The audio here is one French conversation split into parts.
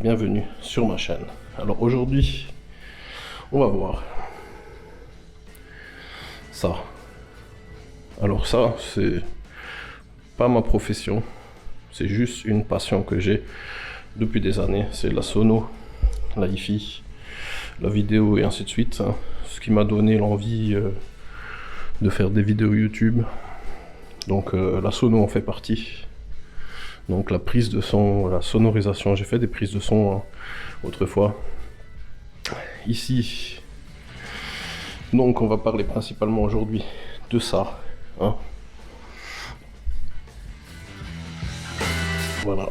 bienvenue sur ma chaîne. Alors aujourd'hui, on va voir ça. Alors ça, c'est pas ma profession, c'est juste une passion que j'ai depuis des années. C'est la sono, la hi-fi, la vidéo et ainsi de suite. Ce qui m'a donné l'envie de faire des vidéos YouTube. Donc la sono en fait partie. Donc la prise de son, la sonorisation, j'ai fait des prises de son autrefois. Ici, donc on va parler principalement aujourd'hui de ça. Voilà.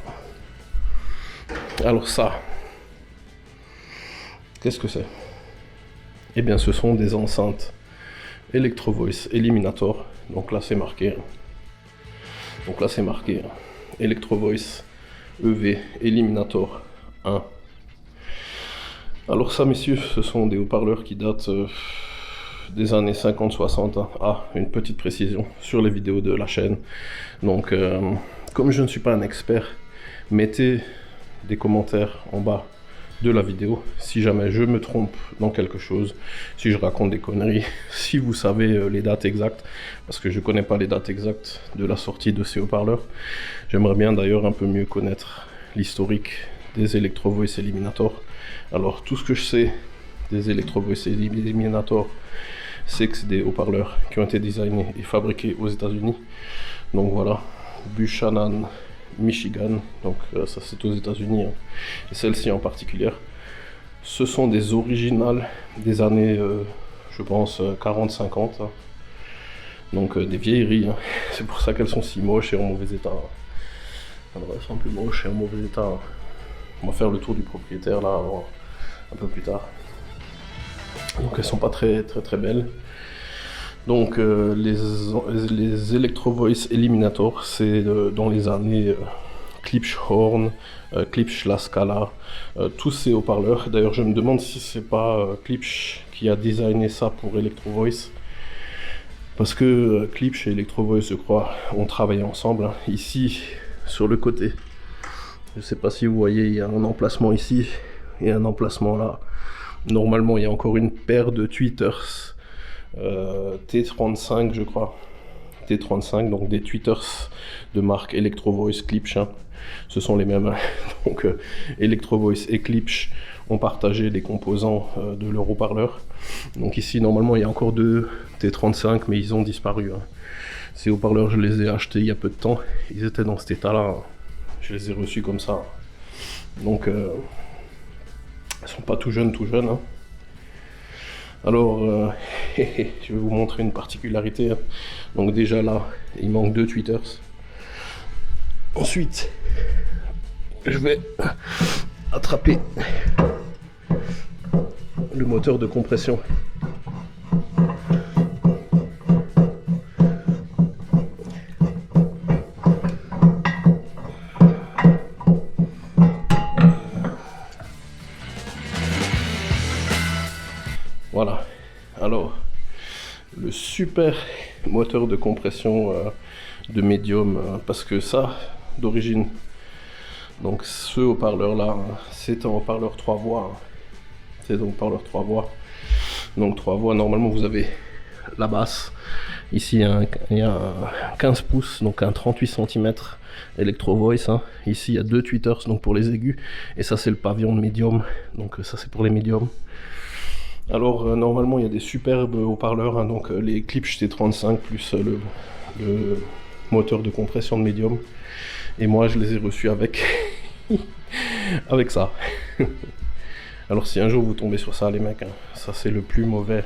Alors ça, qu'est-ce que c'est? Eh bien ce sont des enceintes Electro Voice Eliminator. Donc là c'est marqué. Electro Voice EV Eliminator 1. Alors ça messieurs, ce sont des haut-parleurs qui datent des années 50-60. Ah, une petite précision sur les vidéos de la chaîne. Donc comme je ne suis pas un expert, mettez des commentaires en bas de la vidéo si jamais je me trompe dans quelque chose, si je raconte des conneries, si vous savez les dates exactes, parce que je connais pas les dates exactes de la sortie de ces haut-parleurs. J'aimerais bien d'ailleurs un peu mieux connaître l'historique des Electro Voice Eliminator. Alors tout ce que je sais des Electro Voice Eliminator, c'est que c'est des haut-parleurs qui ont été designés et fabriqués aux États-Unis. Donc voilà, Buchanan, Michigan, donc ça c'est aux États-Unis, et celle-ci en particulier. Ce sont des originales des années, je pense, 40-50, donc des vieilleries. C'est pour ça qu'elles sont si moches et en mauvais état. Alors elles sont plus moches et en mauvais état. On va faire le tour du propriétaire là, un peu plus tard. Donc elles sont pas très belles. Donc les Electro Voice Eliminator, c'est dans les années Klipsch Horn, Klipsch La Scala, tous ces haut-parleurs. D'ailleurs je me demande si c'est pas Klipsch qui a designé ça pour Electro Voice, parce que Klipsch et Electro Voice, je crois, ont travaillé ensemble. Ici sur le côté, je sais pas si vous voyez, il y a un emplacement ici et un emplacement là. Normalement il y a encore une paire de tweeters T35 je crois, T35, donc des tweeters de marque Electro Voice Klipsch, ce sont les mêmes. Donc Electro Voice et Klipsch ont partagé les composants de leur haut-parleur. Donc ici normalement il y a encore deux T35 mais ils ont disparu. Ces haut-parleurs je les ai achetés il y a peu de temps, ils étaient dans cet état là, je les ai reçus comme ça. Donc ils sont pas tout jeunes. Alors, je vais vous montrer une particularité. Donc déjà là, il manque deux tweeters. Ensuite, je vais attraper le moteur de compression. Voilà, alors le super moteur de compression de médium, parce que ça d'origine, donc ce haut-parleur là, c'est un haut-parleur 3 voix, c'est un haut-parleur 3 voix, donc 3 voix, normalement vous avez la basse, ici il y a un 15 pouces, donc un 38 cm Electro Voice, ici il y a deux tweeters donc pour les aigus, et ça c'est le pavillon de médium, donc ça c'est pour les médiums. Alors normalement il y a des superbes haut-parleurs, donc les Klipsch T35 plus le moteur de compression de médium, et moi je les ai reçus avec avec ça. Alors si un jour vous tombez sur ça les mecs, ça c'est le plus mauvais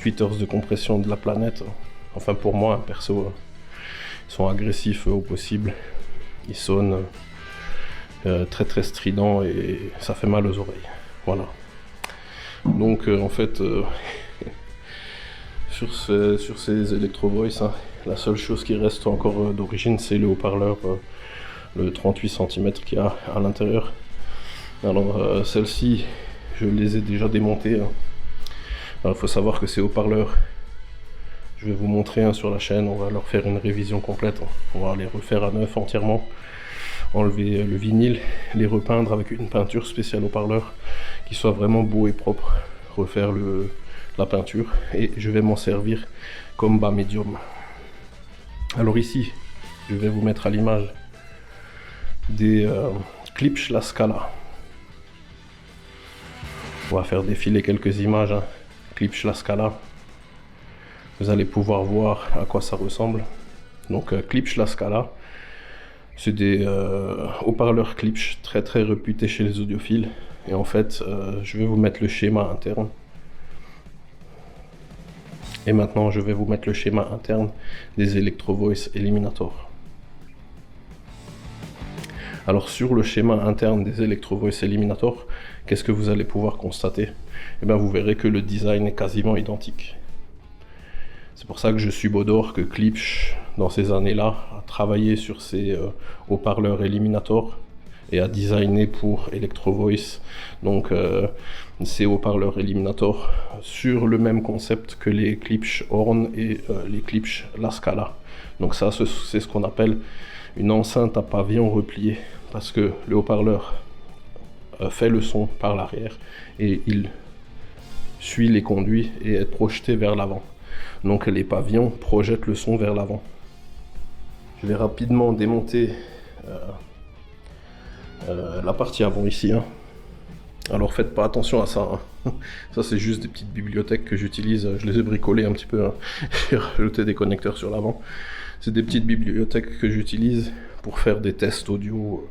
tweeters de compression de la planète, enfin pour moi perso. Ils sont agressifs au possible, ils sonnent très stridents et ça fait mal aux oreilles. Voilà. Donc en fait sur ces Electro Voice, la seule chose qui reste encore d'origine, c'est le haut-parleur, le 38 cm qu'il y a à l'intérieur. Alors celles-ci je les ai déjà démontées. Alors il faut savoir que ces haut-parleurs, je vais vous montrer sur la chaîne, on va leur faire une révision complète, on va les refaire à neuf entièrement. enlever le vinyle, les repeindre avec une peinture spéciale haut-parleur qui soit vraiment beau et propre, refaire la peinture, et je vais m'en servir comme bas médium. Alors ici, je vais vous mettre à l'image des Klipsch La Scala. On va faire défiler quelques images, hein. Klipsch La Scala. Vous allez pouvoir voir à quoi ça ressemble. Donc Klipsch La Scala, c'est des haut-parleurs Klipsch très très réputés chez les audiophiles. Et en fait, je vais vous mettre le schéma interne. Et maintenant, je vais vous mettre le schéma interne des Electro Voice Eliminator. Alors sur le schéma interne des Electro Voice Eliminator, qu'est-ce que vous allez pouvoir constater? Eh bien, vous verrez que le design est quasiment identique. C'est pour ça que je subodore que Klipsch, dans ces années-là, a travaillé sur ces haut-parleurs Eliminator et a designé pour Electro Voice, donc ces haut-parleurs Eliminator sur le même concept que les Klipsch Horn et les Klipsch La Scala. Donc ça, c'est ce qu'on appelle une enceinte à pavillon replié, parce que le haut-parleur fait le son par l'arrière et il suit les conduits et est projeté vers l'avant. Donc les pavillons projettent le son vers l'avant. Je vais rapidement démonter la partie avant ici, hein. Alors faites pas attention à ça, hein. Ça c'est juste des petites bibliothèques que j'utilise, je les ai bricolées un petit peu, hein. J'ai rajouté des connecteurs sur l'avant. C'est des petites bibliothèques que j'utilise pour faire des tests audio,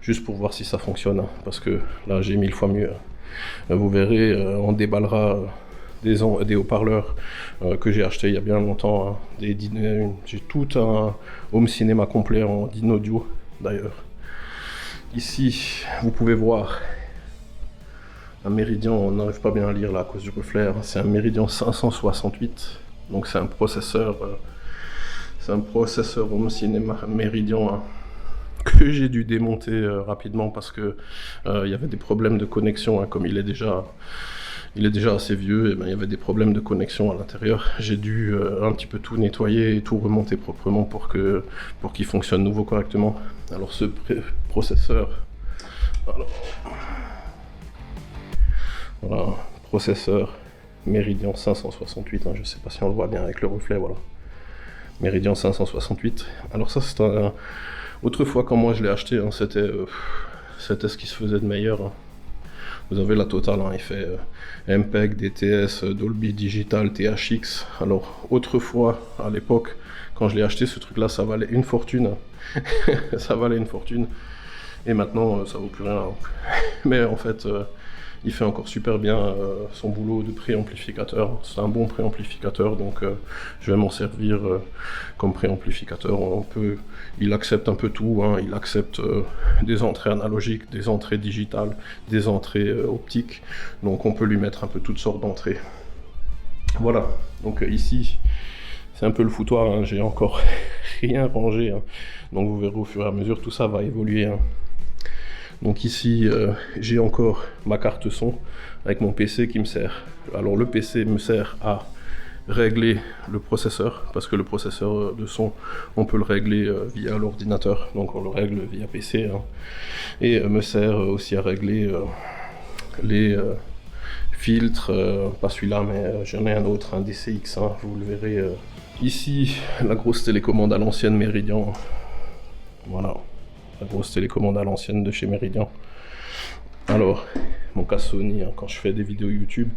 juste pour voir si ça fonctionne, hein. Parce que là j'ai 1000 fois mieux, hein. Vous verrez, on déballera des haut-parleurs que j'ai acheté il y a bien longtemps, hein. J'ai tout un home cinéma complet en DIN audio d'ailleurs. Ici, vous pouvez voir un Meridian, on n'arrive pas bien à lire là à cause du reflet, hein. C'est un Meridian 568, donc c'est un processeur home cinéma Meridian, hein, que j'ai dû démonter rapidement parce que il y avait des problèmes de connexion, hein. Comme il est déjà assez vieux, et ben, il y avait des problèmes de connexion à l'intérieur. J'ai dû un petit peu tout nettoyer et tout remonter proprement pour qu'il fonctionne nouveau correctement. Alors ce processeur, voilà, processeur Meridian 568, hein, je sais pas si on le voit bien avec le reflet, voilà. Meridian 568. Alors ça c'est autrefois quand moi je l'ai acheté, hein, c'était ce qui se faisait de meilleur, hein. Vous avez la totale, hein, il fait MPEG, DTS, Dolby Digital, THX. Alors autrefois, à l'époque, quand je l'ai acheté, ce truc là ça valait une fortune. Ça valait une fortune. Et maintenant ça vaut plus rien. Mais en fait il fait encore super bien son boulot de préamplificateur. C'est un bon préamplificateur, donc je vais m'en servir comme préamplificateur. Il accepte un peu tout, hein. Il accepte des entrées analogiques, des entrées digitales, des entrées optiques. Donc on peut lui mettre un peu toutes sortes d'entrées. Voilà, donc ici c'est un peu le foutoir, hein. J'ai encore rien rangé, hein. Donc vous verrez au fur et à mesure, tout ça va évoluer, hein. Donc ici, j'ai encore ma carte son avec mon PC qui me sert. Alors le PC me sert à régler le processeur, parce que le processeur de son, on peut le régler via l'ordinateur, donc on le règle via PC, hein. Et me sert aussi à régler les filtres, pas celui-là, mais j'en ai un autre, un DCX, hein, vous le verrez. Ici, la grosse télécommande à l'ancienne Meridian, voilà. La grosse télécommande à l'ancienne de chez Meridian. Alors, mon casque Sony, hein, quand je fais des vidéos YouTube,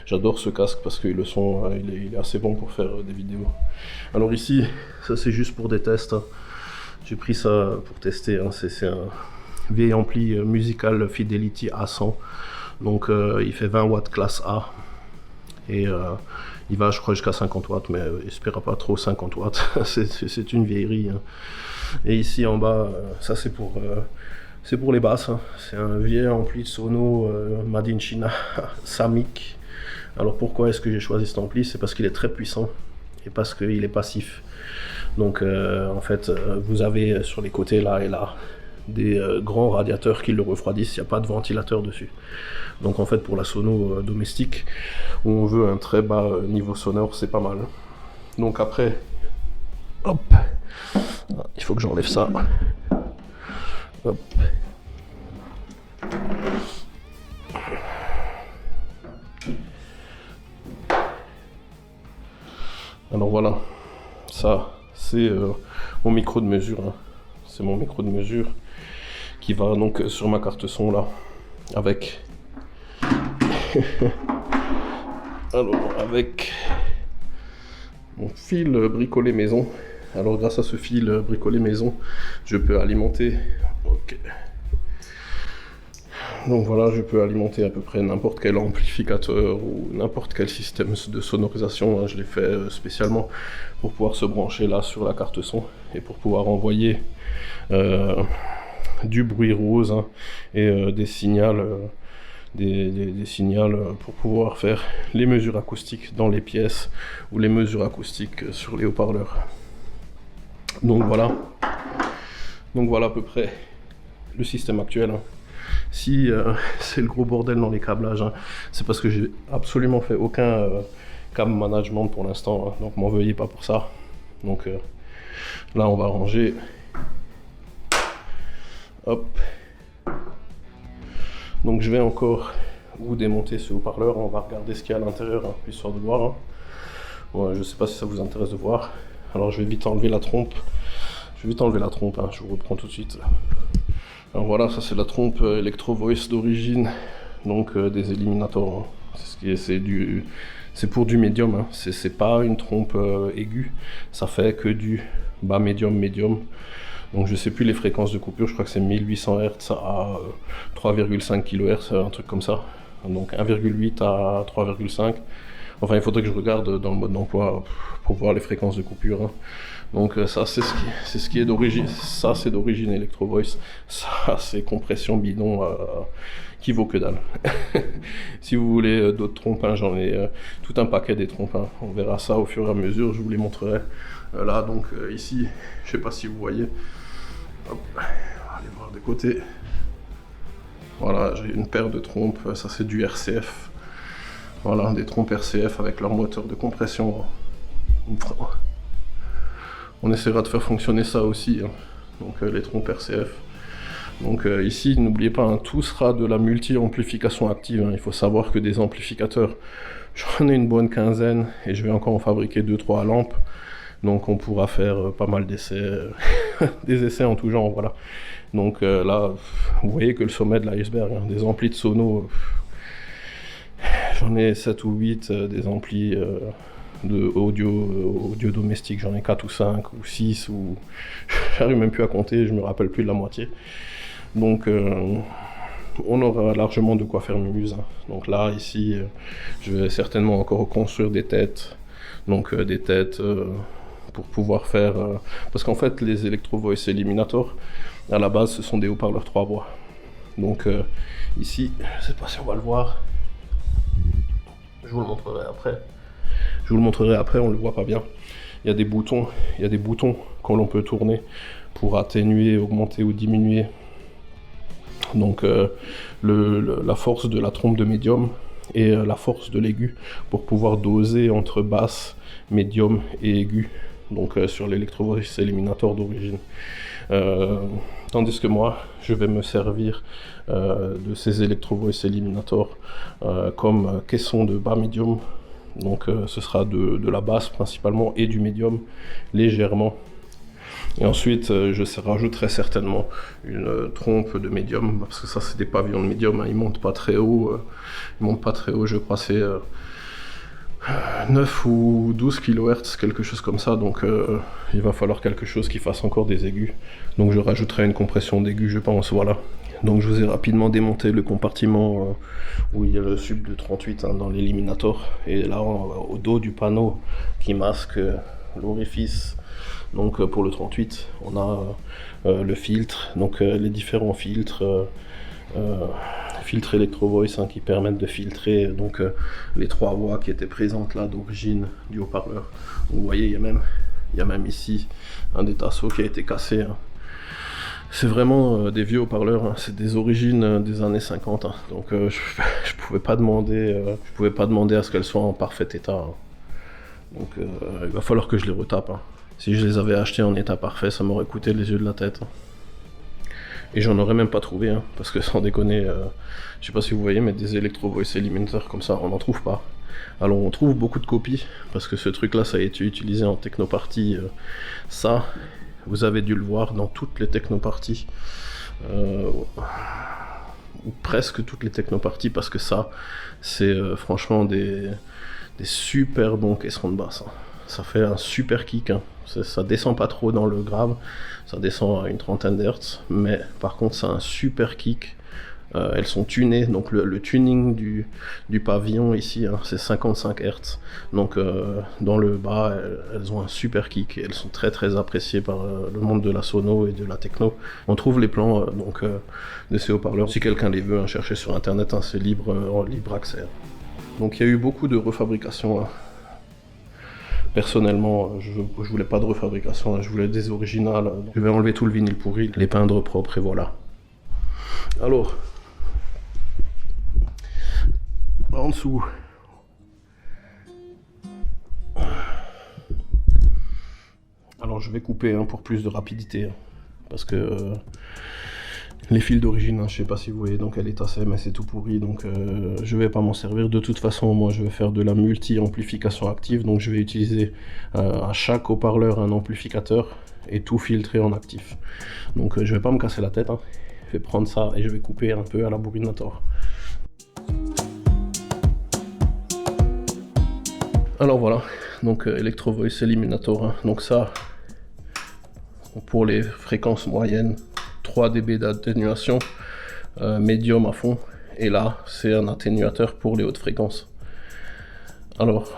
j'adore ce casque parce que le son, il est assez bon pour faire des vidéos. Alors ici, ça c'est juste pour des tests, hein. J'ai pris ça pour tester, hein. C'est un vieil ampli Musical Fidelity A100. Donc il fait 20 watts classe A. Et il va, je crois, jusqu'à 50 watts, mais espérez pas trop 50 watts. C'est une vieillerie, hein. Et ici en bas, ça c'est pour les basses, hein. C'est un vieil ampli de Sono Made in China, Samick. Alors pourquoi est-ce que j'ai choisi cet ampli? C'est parce qu'il est très puissant et parce qu'il est passif. Donc en fait, vous avez sur les côtés là et là des grands radiateurs qui le refroidissent, il n'y a pas de ventilateur dessus. Donc en fait pour la sono domestique, où on veut un très bas niveau sonore, c'est pas mal. Donc après, hop, il faut que j'enlève ça. Hop. Alors voilà, ça c'est mon micro de mesure, hein. C'est mon micro de mesure qui va donc sur ma carte son là, avec alors avec mon fil bricolé maison. Alors grâce à ce fil bricolé maison, je peux alimenter, ok. Donc voilà, je peux alimenter à peu près n'importe quel amplificateur ou n'importe quel système de sonorisation. Je l'ai fait spécialement pour pouvoir se brancher là sur la carte son et pour pouvoir envoyer du bruit rose, hein, et des signaux, des signaux pour pouvoir faire les mesures acoustiques dans les pièces ou les mesures acoustiques sur les haut-parleurs. Donc voilà à peu près le système actuel, hein. Si c'est le gros bordel dans les câblages, hein, c'est parce que j'ai absolument fait aucun câble management pour l'instant, hein, donc m'en veuillez pas pour ça. Donc là on va ranger. Hop. Donc je vais encore vous démonter ce haut-parleur, on va regarder ce qu'il y a à l'intérieur, hein, histoire de voir, hein. Bon, je sais pas si ça vous intéresse de voir. Alors je vais vite enlever la trompe. Hein, je vous reprends tout de suite. Alors voilà, ça c'est la trompe Electro Voice d'origine, donc des Eliminator, hein. C'est pour du médium, hein. C'est pas une trompe aiguë, ça fait que du bas médium. Donc je sais plus les fréquences de coupure, je crois que c'est 1800 Hz à 3,5 kHz, un truc comme ça. Donc 1,8 à 3,5. Enfin, il faudrait que je regarde dans le mode d'emploi pour voir les fréquences de coupure, hein. Donc ça c'est ce qui est d'origine, ça c'est d'origine Electro Voice, ça c'est compression bidon qui vaut que dalle. Si vous voulez d'autres trompes, hein, j'en ai tout un paquet des trompes, hein. On verra ça au fur et à mesure, je vous les montrerai. Là donc ici, je sais pas si vous voyez, hop, on va aller voir des côtés. Voilà, j'ai une paire de trompes, ça c'est du RCF. Voilà, des trompes RCF avec leur moteur de compression. On essaiera de faire fonctionner ça aussi, hein. Donc les trompes RCF. Donc ici, n'oubliez pas, hein, tout sera de la multi-amplification active, hein. Il faut savoir que des amplificateurs, j'en ai une bonne quinzaine et je vais encore en fabriquer 2-3 à lampe. Donc on pourra faire pas mal d'essais, des essais en tout genre, voilà. Donc là, vous voyez que le sommet de l'iceberg, hein, des amplis de sono, j'en ai 7 ou 8, des amplis de audio domestique, j'en ai 4 ou 5 ou 6, ou j'arrive même plus à compter, je me rappelle plus de la moitié. Donc on aura largement de quoi faire muse, hein. Donc là ici je vais certainement encore construire des têtes, donc des têtes pour pouvoir faire parce qu'en fait les Electro Voice Eliminator à la base ce sont des haut-parleurs 3 voix. Donc ici, je sais pas si on va le voir, je vous le montrerai après, on le voit pas bien. Il y a des boutons que l'on peut tourner pour atténuer, augmenter ou diminuer. Donc la force de la trompe de médium et la force de l'aigu pour pouvoir doser entre basse, médium et aigu. Donc sur l'Electro Voice Eliminator d'origine. Tandis que moi, je vais me servir de ces Electro Voice Eliminator comme caisson de bas médium. Donc ce sera de la basse principalement et du médium légèrement. Et ensuite je rajouterai certainement une trompe de médium, parce que ça c'est des pavillons de médium, hein, ils montent pas très haut, je crois c'est 9 ou 12 kHz, quelque chose comme ça, donc il va falloir quelque chose qui fasse encore des aigus. Donc je rajouterai une compression d'aigus, je pense, voilà. Donc je vous ai rapidement démonté le compartiment où il y a le sub de 38, hein, dans l'Eliminator. Et là, au dos du panneau qui masque l'orifice, donc pour le 38, on a le filtre, donc les différents filtres, filtres Electro Voice, hein, qui permettent de filtrer donc les 3 voix qui étaient présentes là d'origine du haut-parleur. Vous voyez, il y a même ici un des tasseaux qui a été cassé, hein. C'est vraiment des vieux haut-parleurs, hein. C'est des origines des années 50, hein. Donc je pouvais pas demander à ce qu'elles soient en parfait état, hein. Donc il va falloir que je les retape, hein. Si je les avais achetés en état parfait, ça m'aurait coûté les yeux de la tête, hein. Et j'en aurais même pas trouvé, hein, parce que sans déconner, je sais pas si vous voyez, mais des Electro Voice Eliminator comme ça, on n'en trouve pas. Alors on trouve beaucoup de copies, parce que ce truc là ça a été utilisé en technoparty, ça, vous avez dû le voir dans toutes les technoparties, ou presque toutes les technoparties, parce que ça, c'est franchement des super bons caissons de basse, hein. Ça fait un super kick, hein. Ça descend pas trop dans le grave, ça descend à une trentaine d'hertz, mais par contre c'est un super kick. Elles sont tunées, donc le tuning du pavillon ici, hein, c'est 55 Hz, donc dans le bas elles ont un super kick et elles sont très très appréciées par le monde de la sono et de la techno. On trouve les plans de ces haut-parleurs, si quelqu'un les veut, hein, chercher sur internet, hein, c'est libre, en libre accès. Donc il y a eu beaucoup de refabrication, hein. Personnellement, je voulais pas de refabrication, hein, je voulais des originales, donc je vais enlever tout le vinyle pourri, les peindre propres et voilà. Alors, en dessous, alors je vais couper, hein, pour plus de rapidité, hein, parce que les fils d'origine, hein, je sais pas si vous voyez dans quel état c'est, mais c'est tout pourri, donc je vais pas m'en servir. De toute façon, moi je vais faire de la multi-amplification active, donc je vais utiliser à chaque haut-parleur un amplificateur et tout filtrer en actif. Donc je vais pas me casser la tête, hein. Je vais prendre ça et je vais couper un peu à la Burinator. Alors voilà, donc Electro Voice Eliminator, hein. Donc ça, pour les fréquences moyennes, 3 dB d'atténuation, médium à fond, et là c'est un atténuateur pour les hautes fréquences. Alors,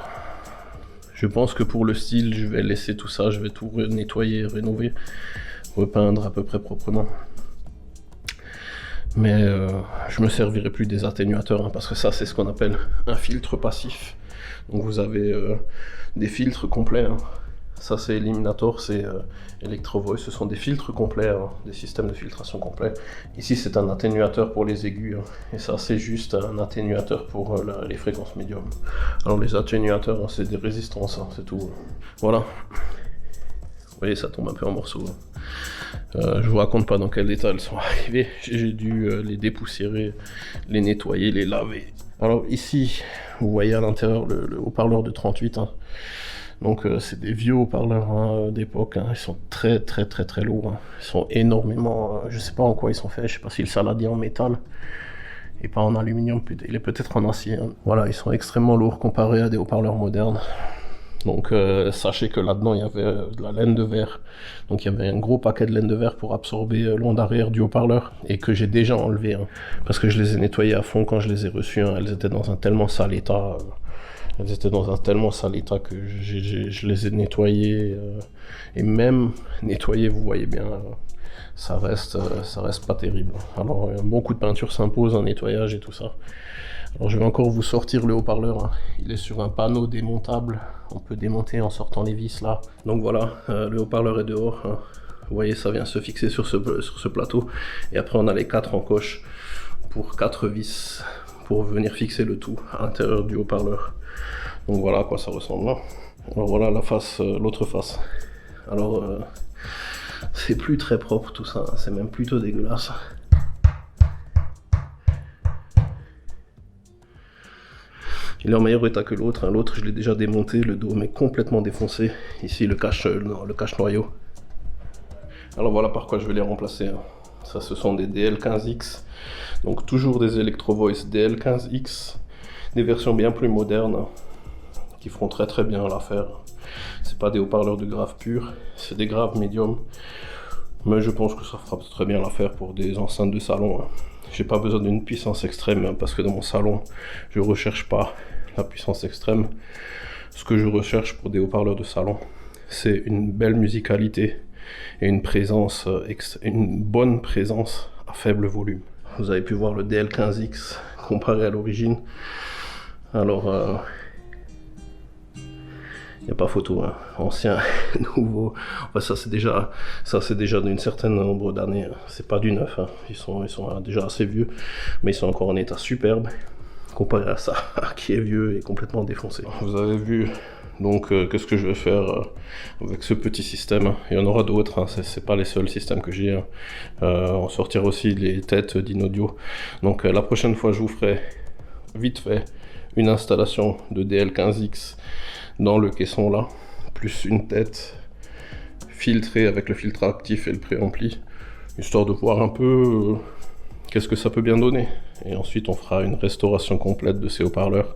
je pense que pour le style, je vais laisser tout ça, je vais tout nettoyer, rénover, repeindre à peu près proprement. Mais je me servirai plus des atténuateurs, hein, parce que ça c'est ce qu'on appelle un filtre passif. Donc vous avez des filtres complets, hein. Ça c'est Eliminator, c'est Electro Voice, ce sont des filtres complets, hein, des systèmes de filtration complets. Ici c'est un atténuateur pour les aigus, hein, et ça c'est juste un atténuateur pour les fréquences médium. Alors les atténuateurs, hein, c'est des résistances, hein, c'est tout. Voilà. Vous voyez, ça tombe un peu en morceaux, hein. Je vous raconte pas dans quel état elles sont arrivées, j'ai dû les dépoussiérer, les nettoyer, les laver. Alors ici, vous voyez à l'intérieur le haut-parleur de 38, hein. Donc c'est des vieux haut-parleurs, hein, d'époque, hein. Ils sont très très très très lourds, hein. Ils sont énormément, je sais pas en quoi ils sont faits, je sais pas si le saladier en métal et pas en aluminium, il est peut-être en acier, hein. Voilà, ils sont extrêmement lourds comparés à des haut-parleurs modernes. Donc sachez que là-dedans il y avait de la laine de verre, donc il y avait un gros paquet de laine de verre pour absorber l'onde arrière du haut-parleur, et que j'ai déjà enlevé, hein, parce que je les ai nettoyés à fond quand je les ai reçus, hein. Elles étaient dans un tellement sale état, que je les ai nettoyés, et même nettoyés, vous voyez bien, ça reste pas terrible. Alors beaucoup de peinture s'impose, un nettoyage et tout ça. Alors je vais encore vous sortir le haut-parleur, hein. Il est sur un panneau démontable, on peut démonter en sortant les vis là. Donc voilà, le haut-parleur est dehors, hein. Vous voyez, ça vient se fixer sur ce plateau, et après on a les 4 encoches pour 4 vis pour venir fixer le tout à l'intérieur du haut-parleur. Donc voilà à quoi ça ressemble là. Alors voilà la face, l'autre face. Alors c'est plus très propre tout ça, hein. C'est même plutôt dégueulasse. Il est en meilleur état que l'autre, hein. L'autre je l'ai déjà démonté, le dôme est complètement défoncé. Ici le cache noyau. Alors voilà par quoi je vais les remplacer, hein. Ça ce sont des DL15X, donc toujours des Electro Voice DL15X, des versions bien plus modernes, hein, qui feront très très bien l'affaire. C'est pas des haut-parleurs de grave pur, c'est des graves médium, mais je pense que ça fera très bien l'affaire pour des enceintes de salon, hein. J'ai pas besoin d'une puissance extrême, hein, parce que dans mon salon je recherche pas la puissance extrême. Ce que je recherche pour des haut-parleurs de salon, c'est une belle musicalité et une présence, une bonne présence à faible volume. Vous avez pu voir le DL15X comparé à l'origine. Alors il n'y a pas photo, hein. Ancien, nouveau, enfin, ça c'est déjà d'une certaine nombre d'années, hein. C'est pas du neuf, hein. Ils sont déjà assez vieux, mais ils sont encore en état superbe, comparé à ça, qui est vieux et complètement défoncé. Vous avez vu Donc qu'est-ce que je vais faire avec ce petit système? Il y en aura d'autres, hein. C'est pas les seuls systèmes que j'ai, hein. On sortira aussi les têtes d'Inaudio. Donc la prochaine fois je vous ferai vite fait une installation de DL15X dans le caisson là, plus une tête filtrée avec le filtre actif et le préampli, histoire de voir un peu qu'est-ce que ça peut bien donner. Et ensuite on fera une restauration complète de ces haut-parleurs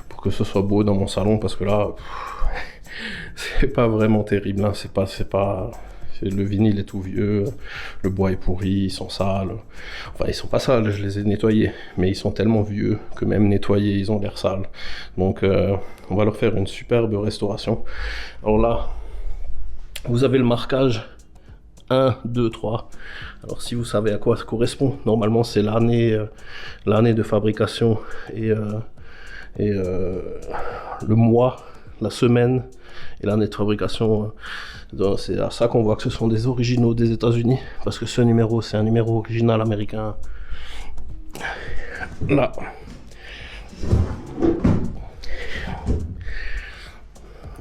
pour que ce soit beau dans mon salon, parce que là c'est pas vraiment terrible, hein. Le vinyle est tout vieux, le bois est pourri, ils sont sales. Enfin, ils sont pas sales, je les ai nettoyés, mais ils sont tellement vieux que même nettoyés, ils ont l'air sales. Donc, on va leur faire une superbe restauration. Alors là, vous avez le marquage 1, 2, 3. Alors, si vous savez à quoi ça correspond, normalement, c'est l'année de fabrication et le mois, la semaine et l'année de fabrication. C'est à ça qu'on voit que ce sont des originaux des États-Unis, parce que ce numéro, c'est un numéro original américain. Là.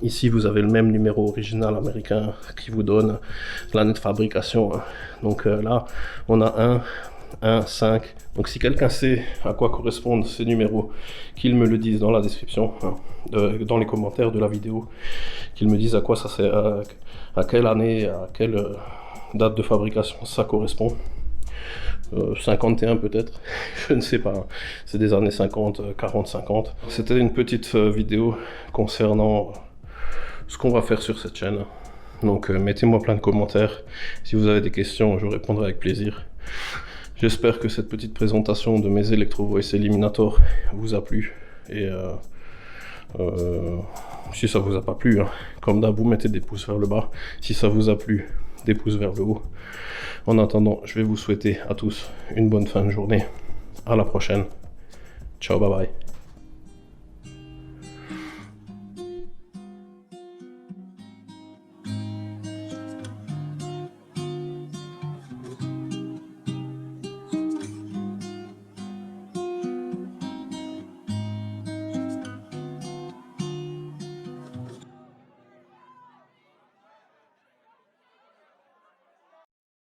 Ici, vous avez le même numéro original américain qui vous donne l'année de fabrication. Donc là, on a 1, 5. Donc si quelqu'un sait à quoi correspondent ces numéros, qu'il me le dise dans la description, dans les commentaires de la vidéo, qu'il me dise à quoi ça sert, à quelle année, à quelle date de fabrication ça correspond. 51 peut-être, je ne sais pas, c'est des années 50, 40, 50. C'était une petite vidéo concernant ce qu'on va faire sur cette chaîne. Donc mettez-moi plein de commentaires, si vous avez des questions, je répondrai avec plaisir. J'espère que cette petite présentation de mes Electro Voice Eliminator vous a plu. Et si ça vous a pas plu, hein, comme d'hab, vous mettez des pouces vers le bas. Si ça vous a plu, des pouces vers le haut. En attendant, je vais vous souhaiter à tous une bonne fin de journée. À la prochaine. Ciao, bye bye.